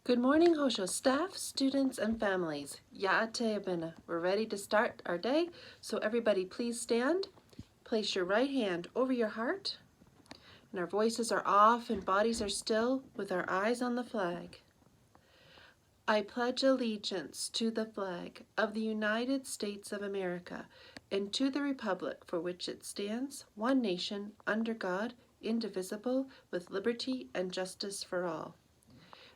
Good morning, Hosho staff, students, and families. Ya'ateyabina. We're ready to start our day, so everybody please stand. Place your right hand over your heart, and our voices are off and bodies are still with our eyes on the flag. I pledge allegiance to the flag of the United States of America and to the republic for which it stands, one nation, under God, indivisible, with liberty and justice for all.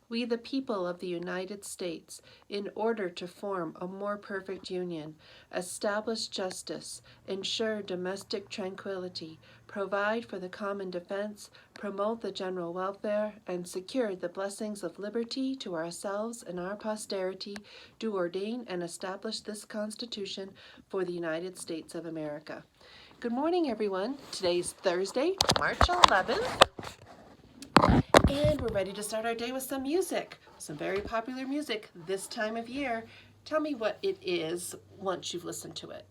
We, the people of the United States, in order to form a more perfect union, establish justice, ensure domestic tranquility, provide for the common defense, promote the general welfare, and secure the blessings of liberty to ourselves and our posterity, do ordain and establish this Constitution for the United States of America. Good morning, everyone. Today's Thursday, March 11th. And we're ready to start our day with some music, some very popular music this time of year. Tell me what it is once you've listened to it.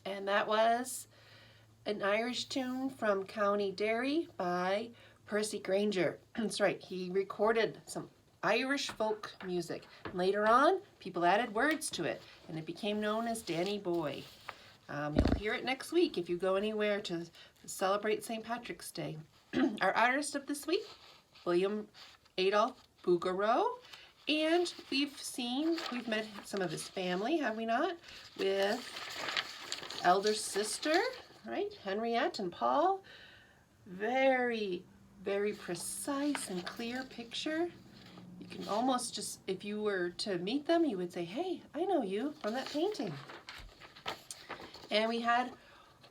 And that was an Irish tune from County Derry by Percy Grainger. That's right, he recorded some Irish folk music. Later on, people added words to it, and it became known as Danny Boy. You'll hear it next week if you go anywhere to celebrate St. Patrick's Day. Our artist of this week, William Adolph Bouguereau. And we've met some of his family, have we not? With elder sister, right? Henriette and Paul. Very, very precise and clear picture. You can almost just, if you were to meet them, you would say, hey, I know you from that painting. And we had,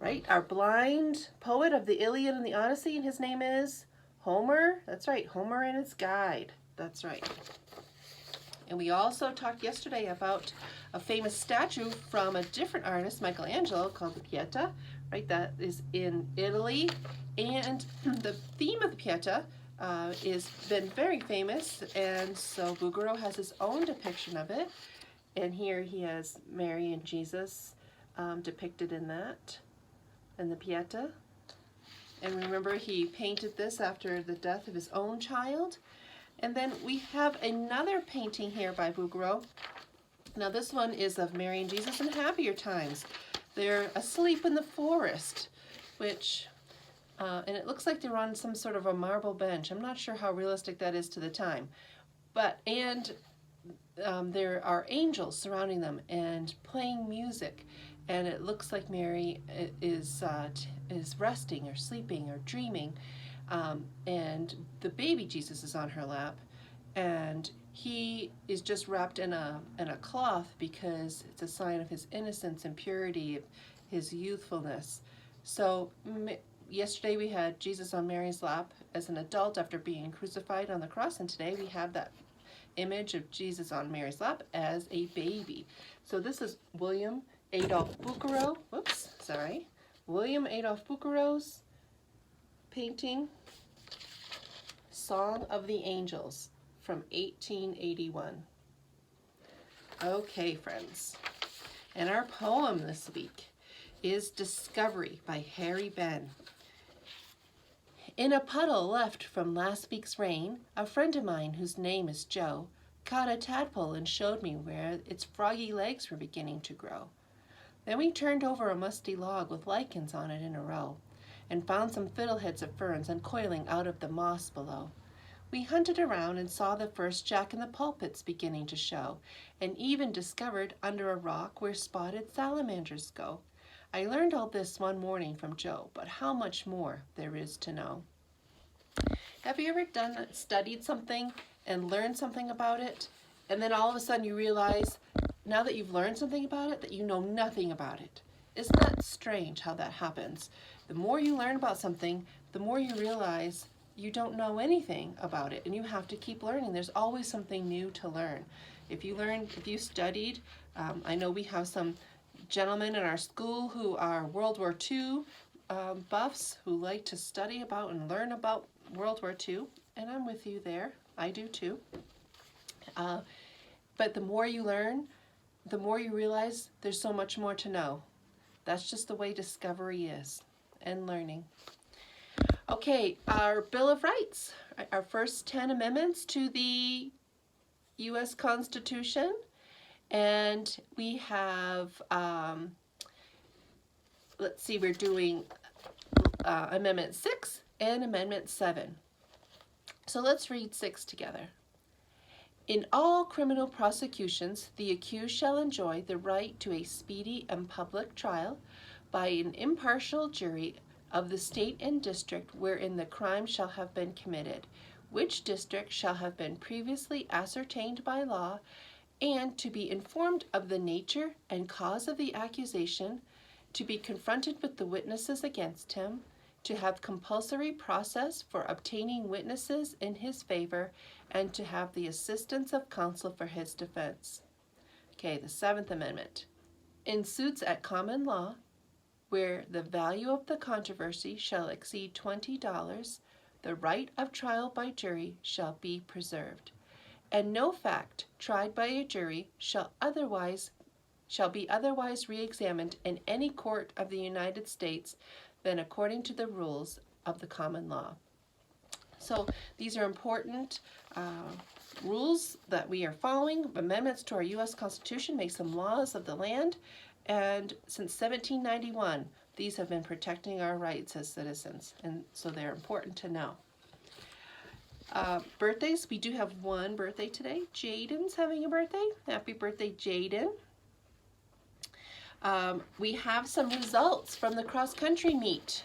right, our blind poet of the Iliad and the Odyssey, and his name is Homer. That's right, Homer and his guide. That's right. And we also talked yesterday about a famous statue from a different artist, Michelangelo, called the Pieta, right? That is in Italy. And the theme of the Pieta is been very famous, and so Bouguereau has his own depiction of it. And here he has Mary and Jesus depicted in that, in the Pieta. And remember, he painted this after the death of his own child. And then we have another painting here by Bouguereau. Now this one is of Mary and Jesus in happier times. They're asleep in the forest, which, and it looks like they're on some sort of a marble bench. I'm not sure how realistic that is to the time. But, and there are angels surrounding them and playing music. And it looks like Mary is resting or sleeping or dreaming. And the baby Jesus is on her lap, and he is just wrapped in a cloth because it's a sign of his innocence and purity, his youthfulness. So yesterday we had Jesus on Mary's lap as an adult after being crucified on the cross, and today we have that image of Jesus on Mary's lap as a baby. So this is William Adolph Bouguereau. William Adolph Bouguereau's painting, Song of the Angels from 1881. Okay, friends. And our poem this week is Discovery by Harry Ben. In a puddle left from last week's rain, a friend of mine whose name is Joe caught a tadpole and showed me where its froggy legs were beginning to grow. Then we turned over a musty log with lichens on it in a row, and found some fiddleheads of ferns uncoiling out of the moss below. We hunted around and saw the first jack-in-the-pulpits beginning to show, and even discovered under a rock where spotted salamanders go. I learned all this one morning from Joe, but how much more there is to know. Have you ever studied something and learned something about it, and then all of a sudden you realize, now that you've learned something about it, that you know nothing about it? Isn't that strange how that happens? The more you learn about something, the more you realize you don't know anything about it, and you have to keep learning. There's always something new to learn. If you studied, I know we have some gentlemen in our school who are World War II buffs who like to study about and learn about World War II, and I'm with you there. I do too. But the more you learn, the more you realize there's so much more to know. That's just the way discovery is, and learning. Okay, our Bill of Rights, our first 10 amendments to the U.S. Constitution, and we have, let's see, we're doing Amendment 6 and Amendment 7. So let's read 6 together. In all criminal prosecutions, the accused shall enjoy the right to a speedy and public trial by an impartial jury of the state and district wherein the crime shall have been committed, which district shall have been previously ascertained by law, and to be informed of the nature and cause of the accusation, to be confronted with the witnesses against him, to have compulsory process for obtaining witnesses in his favor, and to have the assistance of counsel for his defense. Okay, the 7th Amendment. In suits at common law, where the value of the controversy shall exceed $20, the right of trial by jury shall be preserved, and no fact tried by a jury shall be otherwise re-examined in any court of the United States than according to the rules of the common law. So these are important rules that we are following. Amendments to our U.S. Constitution make some laws of the land, and since 1791, these have been protecting our rights as citizens, and so they're important to know. Birthdays, we do have one birthday today. Jaden's having a birthday. Happy birthday, Jaden. We have some results from the cross-country meet.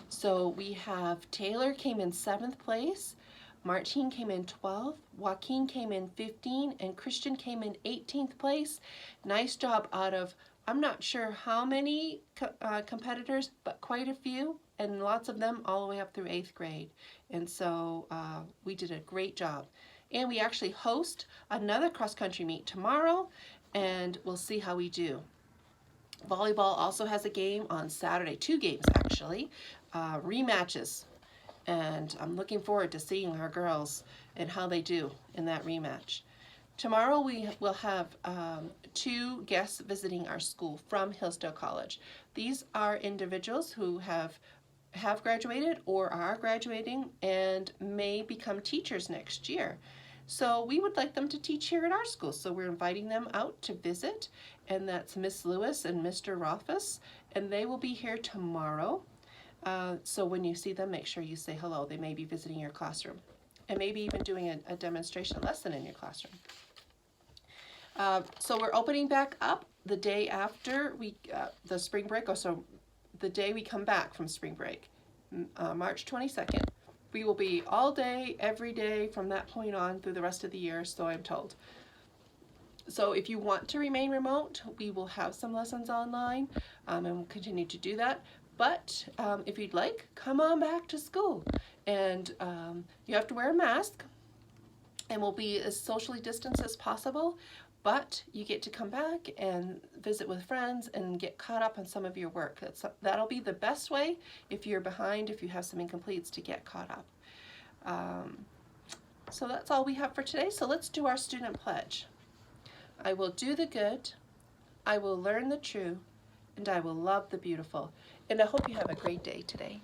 So we have Taylor came in 7th place, Martine came in 12th, Joaquin came in 15th, and Christian came in 18th place. Nice job out of, I'm not sure how many competitors, but quite a few, and lots of them all the way up through 8th grade. And so we did a great job. And we actually host another cross-country meet tomorrow, and we'll see how we do. Volleyball also has a game on Saturday, 2 games actually, rematches, and I'm looking forward to seeing our girls and how they do in that rematch. Tomorrow we will have 2 guests visiting our school from Hillsdale College. These are individuals who have graduated or are graduating and may become teachers next year. So we would like them to teach here at our school. So we're inviting them out to visit, and that's Miss Lewis and Mr. Rothfuss, and they will be here tomorrow. So when you see them, make sure you say hello. They may be visiting your classroom, and maybe even doing a demonstration lesson in your classroom. So we're opening back up the day after the spring break, or so the day we come back from spring break, March 22nd. We will be all day, every day from that point on through the rest of the year, so I'm told. So if you want to remain remote, we will have some lessons online, and we'll continue to do that. But if you'd like, come on back to school. And you have to wear a mask, and we'll be as socially distanced as possible. But you get to come back and visit with friends and get caught up on some of your work. That'll be the best way if you're behind, if you have some incompletes, to get caught up. So that's all we have for today. So let's do our student pledge. I will do the good, I will learn the true, and I will love the beautiful. And I hope you have a great day today.